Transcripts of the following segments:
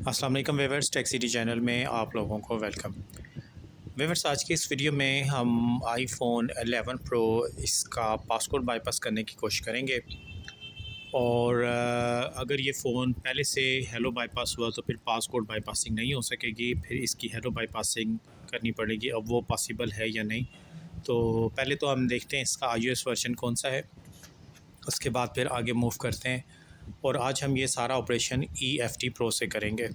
अस्सलाम वालेकुम viewers, tech city channel में आप लोगों को वेलकम। व्यूअर्स, आज की इस वीडियो में हम आईफोन 11 प्रो इसका पासकोड बाईपास करने की कोशिश करेंगे। और अगर ये फ़ोन पहले से हेलो बाईपास हुआ तो फिर पासकोड बाईपासिंग नहीं हो सकेगी, फिर इसकी हेलो बाईपासिंग करनी पड़ेगी। अब वो पॉसिबल है या नहीं, तो पहले तो हम देखते हैं इसका iOS वर्जन कौन सा है, उसके बाद फिर आगे मूव करते हैं। और आज हम ये सारा ऑपरेशन EFT प्रो से करेंगे।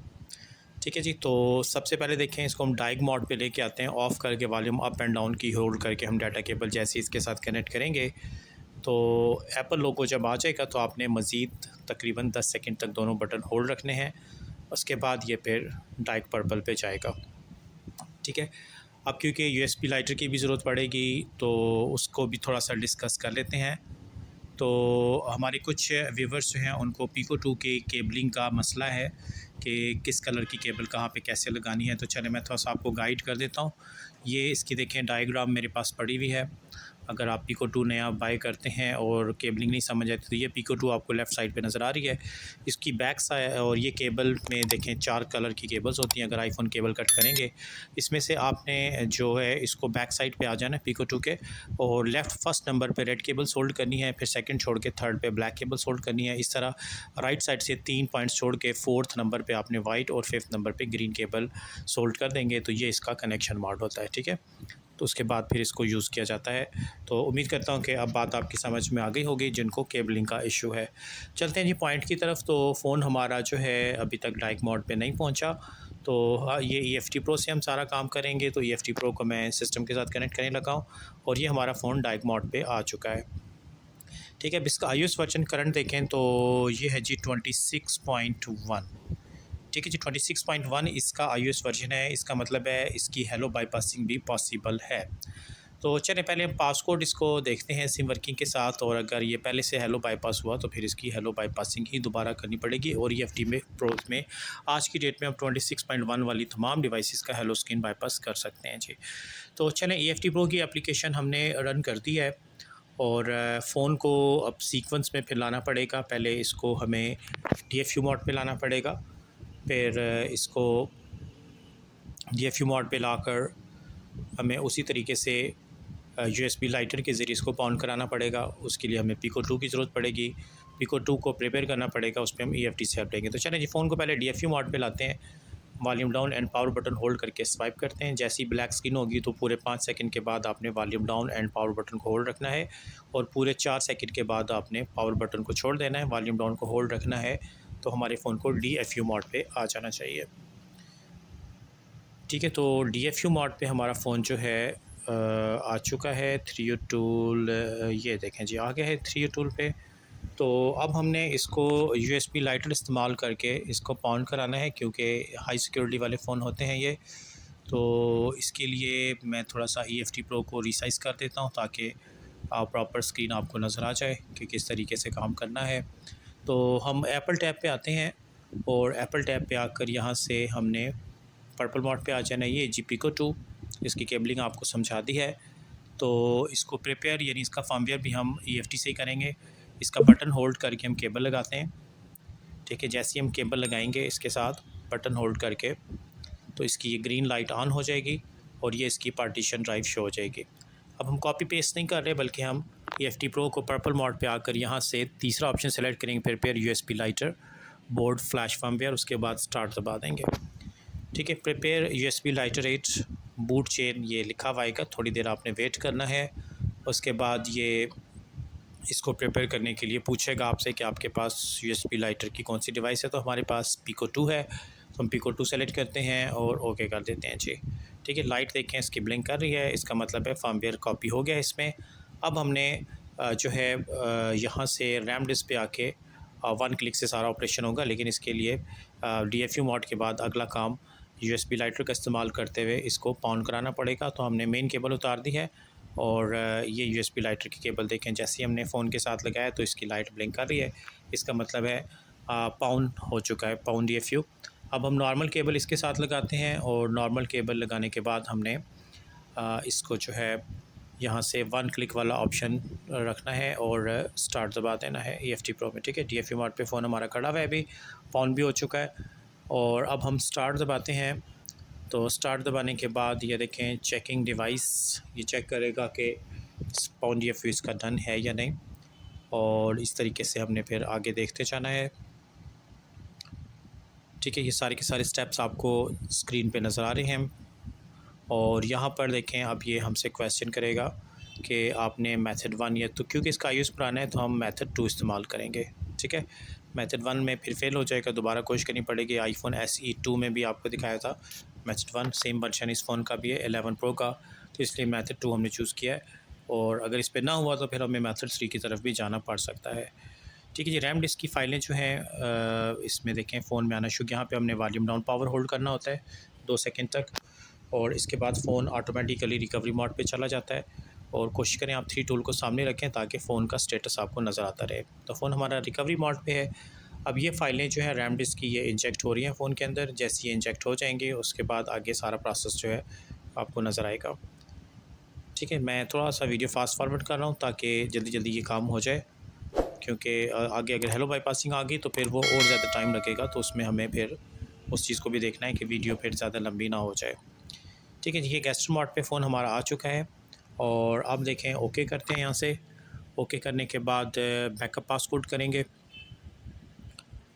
ठीक है जी, तो सबसे पहले देखें, इसको हम डाइग मोड पे लेके आते हैं। ऑफ़ करके वॉल्यूम अप एंड डाउन की होल्ड करके हम डाटा केबल जैसे इसके साथ कनेक्ट करेंगे तो एप्पल लोगो जब आ जाएगा तो आपने मज़ीद तकरीबन 10 सेकंड तक दोनों बटन होल्ड रखने हैं। उसके बाद ये फिर डाइग पर्पल पे जाएगा। ठीक है, अब क्योंकि USB लाइटर की भी ज़रूरत पड़ेगी तो उसको भी थोड़ा सा डिस्कस कर लेते हैं। तो हमारे कुछ व्यूवर्स जो हैं उनको Pico 2 के केबलिंग का मसला है कि किस कलर की केबल कहाँ पे कैसे लगानी है। तो चलें मैं थोड़ा सा आपको गाइड कर देता हूँ। ये इसकी देखें डायग्राम मेरे पास पड़ी हुई है। अगर आप Pico 2 नया बाय करते हैं और केबलिंग नहीं समझ आती तो ये Pico 2 आपको लेफ़्ट साइड पे नज़र आ रही है। इसकी बैक साइड और ये केबल में देखें 4 कलर की केबल्स होती हैं। अगर आईफोन केबल कट करेंगे इसमें से आपने जो है इसको बैक साइड पे आ जाना है Pico 2 के, और लेफ़्ट फर्स्ट नंबर पे रेड केबल्स होल्ड करनी है, फिर सेकंड छोड़ के थर्ड पे ब्लैक केबल्स होल्ड करनी है। इस तरह राइट साइड से 3 पॉइंट्स छोड़ के फोर्थ नंबर पे आपने वाइट और फिफ्थ नंबर पे ग्रीन केबल सोल्ड कर देंगे तो ये इसका कनेक्शन मोड होता है। ठीक है, तो उसके बाद फिर इसको यूज़ किया जाता है। तो उम्मीद करता हूँ कि अब बात आपकी समझ में आ गई होगी जिनको केबलिंग का इशू है। चलते हैं जी पॉइंट की तरफ। तो फ़ोन हमारा जो है अभी तक डाइक मोड पे नहीं पहुँचा, तो हाँ, ये EFT प्रो से हम सारा काम करेंगे। तो EFT प्रो को मैं सिस्टम के साथ कनेक्ट करने लगा हूँ और ये हमारा फ़ोन डाइक मोड पे आ चुका है। ठीक है, अब इसका iOS वर्जन करंट देखें तो ये है जी 26.1। ठीक है जी, 26.1 इसका iOS वर्जन है। इसका मतलब है इसकी हेलो बाईपासिंग भी पॉसिबल है। तो चलें पहले हम पासकोड इसको देखते हैं सिम वर्किंग के साथ, और अगर ये पहले से हेलो बाईपास हुआ तो फिर इसकी हेलो बाईपासिंग ही दोबारा करनी पड़ेगी। और EFT में प्रो में आज की डेट में हम 26.1 वाली तमाम डिवाइसेस का हेलो स्क्रीन बाईपास कर सकते हैं जी। तो चलें, EFT प्रो की एप्लीकेशन हमने रन कर दी है और फ़ोन को अब सीक्वेंस में फिर लाना पड़ेगा। पहले इसको हमें DFU मोड पे लाना पड़ेगा, फिर इसको DFU मोड पे लाकर हमें उसी तरीके से USB लाइटर के ज़रिए इसको ऑन कराना पड़ेगा। उसके लिए हमें Pico 2 की ज़रूरत पड़ेगी। Pico 2 को प्रिपेयर करना पड़ेगा, उस पे हम EFT से हेल्प लेंगे। तो चलें जी, फ़ोन को पहले DFU मोड पे लाते हैं। Volume down and power button hold करके स्वाइप करते हैं। जैसी ब्लैक स्क्रीन होगी तो पूरे 5 सेकंड के बाद आपने volume down and power button को होल्ड रखना है, और पूरे 4 सेकंड के बाद आपने पावर बटन को छोड़ देना है, वॉल्यूम डाउन को होल्ड रखना है। तो हमारे फ़ोन को DFU मोड पे आ जाना चाहिए। ठीक है, तो DFU मोड पे हमारा फ़ोन जो है आ चुका है। 3U टूल ये देखें जी आ गया है 3U टूल पे। तो अब हमने इसको USB लाइटर इस्तेमाल करके इसको ऑन कराना है, क्योंकि हाई सिक्योरिटी वाले फ़ोन होते हैं ये। तो इसके लिए मैं थोड़ा सा EFT प्रो को रिसाइज़ कर देता हूँ ताकि प्रॉपर स्क्रीन आपको नज़र आ जाए कि किस तरीके से काम करना है। तो हम एप्पल टैब पे आते हैं और एप्पल टैब पे आकर यहाँ से हमने पर्पल मोड पे आ जाना है। ये जी Pico 2, इसकी केबलिंग आपको समझा दी है। तो इसको प्रिपेयर यानी इसका फर्मवेयर भी हम EFT से ही करेंगे। इसका बटन होल्ड करके हम केबल लगाते हैं। ठीक है, जैसे ही हम केबल लगाएंगे इसके साथ बटन होल्ड करके तो इसकी ये ग्रीन लाइट ऑन हो जाएगी और ये इसकी पार्टीशन ड्राइव शो हो जाएगी। अब हम कॉपी पेस्ट नहीं कर रहे, बल्कि हम EFT प्रो को पर्पल मोड पे आकर यहाँ से तीसरा ऑप्शन सेलेक्ट करेंगे, prepare USB lighter board flash firmware, उसके बाद स्टार्ट दबा देंगे। ठीक है, prepare USB lighter 8 boot chain ये लिखा हुआ आएगा। थोड़ी देर आपने वेट करना है। उसके बाद ये इसको प्रिपेयर करने के लिए पूछेगा आपसे कि आपके पास USB लाइटर की कौन सी डिवाइस है। तो हमारे पास Pico 2 है, तो हम Pico 2 सेलेक्ट करते हैं और ओके कर देते हैं जी। ठीक है, लाइट देखें इसकी ब्लिंक कर रही है, इसका मतलब है फर्मवेयर कॉपी हो गया इसमें। अब हमने जो है यहाँ से रैम डिस्क पे आके 1 क्लिक से सारा ऑपरेशन होगा, लेकिन इसके लिए DFU मोड के बाद अगला काम USB लाइटर का इस्तेमाल करते हुए इसको ऑन कराना पड़ेगा। तो हमने मेन केबल उतार दी है और ये USB लाइटर की केबल देखें जैसे ही हमने फ़ोन के साथ लगाया तो इसकी लाइट ब्लिंक कर रही है। इसका मतलब है पाउन हो चुका है, पाउन DFU। अब हम नॉर्मल केबल इसके साथ लगाते हैं और नॉर्मल केबल लगाने के बाद हमने इसको जो है यहाँ से 1 क्लिक वाला ऑप्शन रखना है और स्टार्ट दबा देना है EFT प्रो में। ठीक है, DFU मोड पे फ़ोन हमारा खड़ा हुआ है, अभी ऑन भी हो चुका है। और अब हम स्टार्ट दबाते हैं। तो स्टार्ट दबाने के बाद ये देखें चेकिंग डिवाइस, ये चेक करेगा कि पाउंड या फ्यूज़ का डन है या नहीं, और इस तरीके से हमने फिर आगे देखते जाना है। ठीक है, ये सारे के सारे स्टेप्स आपको स्क्रीन पे नज़र आ रहे हैं। और यहाँ पर देखें अब ये हमसे क्वेश्चन करेगा कि आपने मेथड 1 या, तो क्योंकि इसका आयुष पुराना है तो हम मेथड 2 इस्तेमाल करेंगे। ठीक है, मेथड 1 में फिर फेल हो जाएगा, दोबारा कोशिश करनी पड़ेगी। आईफोन SE 2 में भी आपको दिखाया था मेथड 1, सेम वर्जन इस फ़ोन का भी है 11 प्रो का, तो इसलिए मेथड 2 हमने चूज़ किया है। और अगर इस पर ना हुआ तो फिर हमें मेथड 3 की तरफ भी जाना पड़ सकता है। ठीक है जी, रैम डिस्क की फ़ाइलें जो हैं इसमें देखें फ़ोन में आना शुरू, यहाँ पे हमने वॉल्यूम डाउन पावर होल्ड करना होता है 2 सेकंड तक, और इसके बाद फ़ोन ऑटोमेटिकली रिकवरी मोड पे चला जाता है। और कोशिश करें आप 3 टूल को सामने रखें ताकि फ़ोन का स्टेटस आपको नज़र आता रहे। तो फ़ोन हमारा रिकवरी मोड पे है। अब ये फ़ाइलें जो हैं रैम डिस्क की, ये इंजेक्ट हो रही हैं फ़ोन के अंदर। जैसे ये इंजेक्ट हो जाएंगे उसके बाद आगे सारा प्रोसेस जो है आपको नज़र आएगा। ठीक है, मैं थोड़ा सा वीडियो फास्ट फॉरवर्ड कर रहा हूँ ताकि जल्दी जल्दी ये काम हो जाए, क्योंकि आगे अगर हेलो बाईपासिंग आ गई तो फिर वो और ज़्यादा टाइम लगेगा, तो उसमें हमें फिर उस चीज़ को भी देखना है कि वीडियो फिर ज़्यादा लंबी ना हो जाए। ठीक है जी, ये गेस्ट मोड पे फ़ोन हमारा आ चुका है। और अब देखें ओके करते हैं। यहाँ से ओके करने के बाद बैकअप पासकोड करेंगे,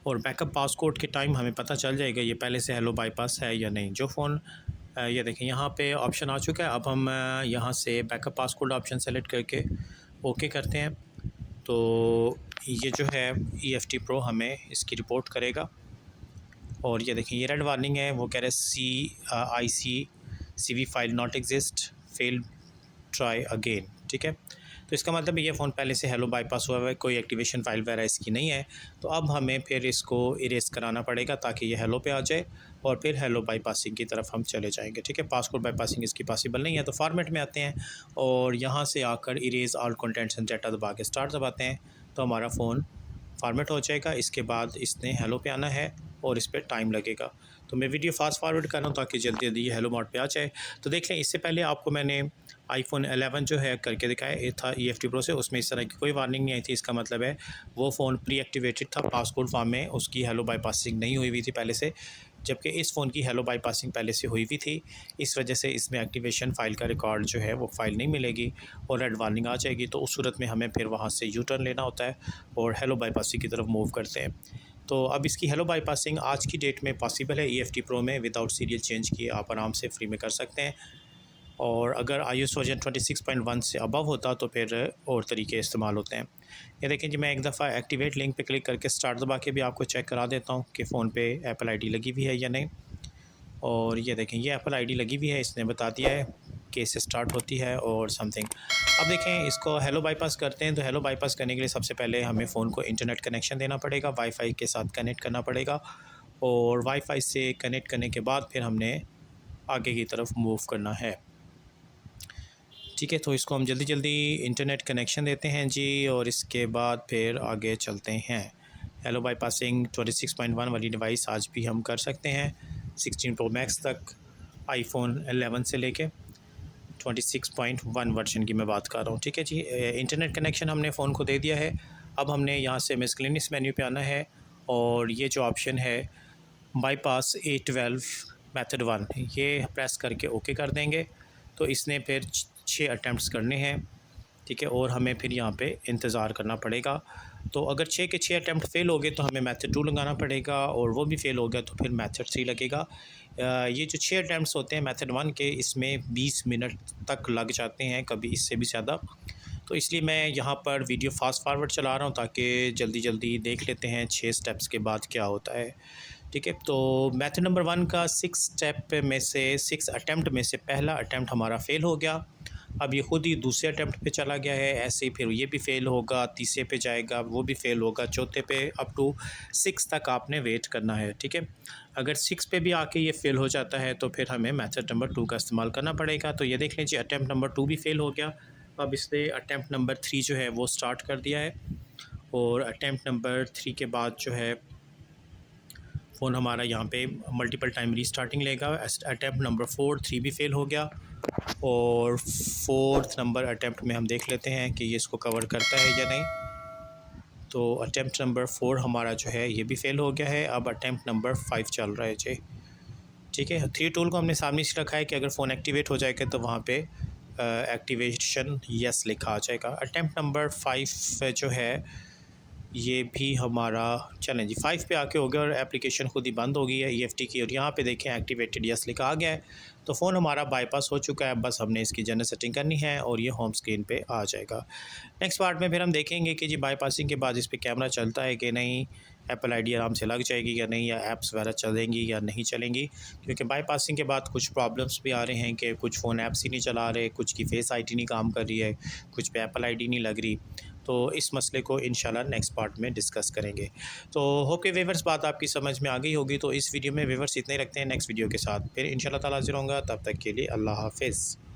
और बैकअप पासकोड के टाइम हमें पता चल जाएगा ये पहले से हेलो बाईपास है या नहीं। जो फ़ोन ये देखें यहाँ पे ऑप्शन आ चुका है। अब हम यहाँ से बैकअप पासकोड ऑप्शन सेलेक्ट करके ओके करते हैं। तो ये जो है EFT Pro हमें इसकी रिपोर्ट करेगा। और ये देखें ये रेड वार्निंग है, वो कह रहे हैं CV file not exist, fail try again. ठीक है, तो इसका मतलब ये फ़ोन पहले से हेलो बाईपास हुआ है, कोई एक्टिवेशन फ़ाइल वगैरह इसकी नहीं है। तो अब हमें फिर इसको इरेज कराना पड़ेगा ताकि ये हेलो पे आ जाए, और फिर हेलो बाईपासिंग की तरफ हम चले जाएंगे। ठीक है, पासकोड बाईपासिंग इसकी पॉसिबल नहीं है। तो फॉर्मेट में आते हैं और यहाँ से आकर erase all contents and data दबा के स्टार्ट दबाते हैं, तो हमारा फ़ोन फॉर्मेट हो जाएगा। इसके बाद इसने हेलो पे आना है और इस पर टाइम लगेगा। तो मैं वीडियो फास्ट फॉरवर्ड कर रहा हूँ ताकि जल्दी जल्दी ये हेलो मोड पे आ जाए। तो देख लें, इससे पहले आपको मैंने आईफोन 11 जो है करके दिखाया, ये था EFT Pro से, उसमें इस तरह की कोई वार्निंग नहीं आई थी। इसका मतलब है वो फ़ोन प्री एक्टिवेटेड था, पासकोड फॉर्म में उसकी हेलो बाईपासिंग नहीं हुई हुई थी पहले से, जबकि इस फ़ोन की हेलो बाईपासिंग पहले से हुई हुई थी। इस वजह से इसमें एक्टिवेशन फ़ाइल का रिकॉर्ड जो है वो फ़ाइल नहीं मिलेगी और रेड वार्निंग आ जाएगी। तो उस सूरत में हमें फिर वहाँ से यू टर्न लेना होता है और हेलो बाईपासिंग की तरफ मूव करते हैं। तो अब इसकी हेलो बाईपासिंग आज की डेट में पॉसिबल है EFT Pro में, विदाउट सीरियल चेंज किए आप आराम से फ्री में कर सकते हैं। और अगर iOS वर्जन 26.1 से अबव होता तो फिर और तरीके इस्तेमाल होते हैं। ये देखें जी, मैं एक दफ़ा एक्टिवेट लिंक पे क्लिक करके स्टार्ट दबा के भी आपको चेक करा देता हूँ कि फ़ोन पे Apple ID लगी हुई है या नहीं। और ये देखें ये Apple ID लगी हुई है, इसने बता दिया है कि इससे स्टार्ट होती है और समथिंग। अब देखें इसको हेलो बाईपास करते हैं। तो हेलो बाईपास करने के लिए सबसे पहले हमें फ़ोन को इंटरनेट कनेक्शन देना पड़ेगा, वाईफाई के साथ कनेक्ट करना पड़ेगा, और वाईफाई से कनेक्ट करने के बाद फिर हमने आगे की तरफ मूव करना है। ठीक है, तो इसको हम जल्दी जल्दी इंटरनेट कनेक्शन देते हैं जी, और इसके बाद फिर आगे चलते हैं। हेलो बाईपासिंग 26.1 वाली डिवाइस आज भी हम कर सकते हैं 16 Pro Max तक, आईफोन 11 से लेके 26.1 वर्जन की मैं बात कर रहा हूँ। ठीक है जी, इंटरनेट कनेक्शन हमने फ़ोन को दे दिया है। अब हमने यहाँ से मिसलेनियस मेन्यू पे आना है, और ये जो ऑप्शन है बाईपास A12 मेथड 1, ये प्रेस करके ओके कर देंगे। तो इसने फिर 6 अटैम्प्ट्स करने हैं। ठीक है, और हमें फिर यहाँ पे इंतज़ार करना पड़ेगा। तो अगर 6 के 6 अटैम्प्ट फ़ेल हो गए तो हमें मेथड 2 लगाना पड़ेगा, और वो भी फ़ेल हो गया तो फिर मेथड 3 लगेगा। ये जो 6 अटैम्प्ट्स होते हैं मेथड 1 के, इसमें 20 मिनट तक लग जाते हैं, कभी इससे भी ज़्यादा। तो इसलिए मैं यहाँ पर वीडियो फास्ट फॉरवर्ड चला रहा हूँ ताकि जल्दी जल्दी देख लेते हैं 6 स्टेप्स के बाद क्या होता है। ठीक है, तो मेथड नंबर 1 का 6 अटैम्प्ट में से पहला अटैम्प्ट हमारा फ़ेल हो गया। अब ये खुद ही दूसरे अटैम्प्ट पे चला गया है, ऐसे ही फिर ये भी फ़ेल होगा, तीसरे पे जाएगा, वो भी फ़ेल होगा, चौथे पे, अप टू 6 तक आपने वेट करना है। ठीक है, अगर 6 पे भी आके ये फ़ेल हो जाता है तो फिर हमें मेथड नंबर 2 का इस्तेमाल करना पड़ेगा। तो ये देख लीजिए अटैम्प्ट नंबर 2 भी फ़ेल हो गया। अब इसने अटैम्प्ट नंबर 3 जो है वो स्टार्ट कर दिया है, और अटैम्प्ट नंबर 3 के बाद जो है फ़ोन हमारा यहाँ पे मल्टीपल टाइम रीस्टार्टिंग लेगा। अटैम्प्ट नंबर 3 भी फ़ेल हो गया, और 4th नंबर अटैम्प्ट में हम देख लेते हैं कि ये इसको कवर करता है या नहीं। तो अटैम्प्ट नंबर 4 हमारा जो है ये भी फ़ेल हो गया है। अब अटैम्प्ट नंबर 5 चल रहा है जी। ठीक है, 3 टूल को हमने सामने से रखा है कि अगर फ़ोन एक्टिवेट हो जाएगा तो वहाँ पे एक्टिवेशन यस लिखा आ जाएगा। अटैम्प्ट नंबर 5 जो है ये भी हमारा चलें जी 5 पे आके हो गया और एप्लीकेशन खुद ही बंद हो गई है ईएफटी की, और यहाँ पे देखें एक्टिवेटेड यस लिखा आ गया है। तो फ़ोन हमारा बाईपास हो चुका है, बस हमने इसकी जनरल सेटिंग करनी है और ये होम स्क्रीन पे आ जाएगा। नेक्स्ट पार्ट में फिर हम देखेंगे कि जी बाईपासिंग के बाद इस पे कैमरा चलता है कि नहीं, एप्पल आईडी आराम से लग जाएगी या नहीं, या ऐप्स वगैरह चलेंगी या नहीं चलेंगी। क्योंकि बाईपासिंग के बाद कुछ प्रॉब्लम्स भी आ रहे हैं कि कुछ फ़ोन ऐप्स ही नहीं चला रहे, कुछ की फेस आईडी नहीं काम कर रही है, कुछ पे एप्पल आईडी नहीं लग रही। तो इस मसले को इंशाल्लाह नेक्स्ट पार्ट में डिस्कस करेंगे। तो होप के व्यूअर्स बात आपकी समझ में आ गई होगी। तो इस वीडियो में व्यूअर्स इतने ही रखते हैं, नेक्स्ट वीडियो के साथ फिर इंशाल्लाह ताला हाज़िर होऊंगा। तब तक के लिए अल्लाह हाफ़िज़।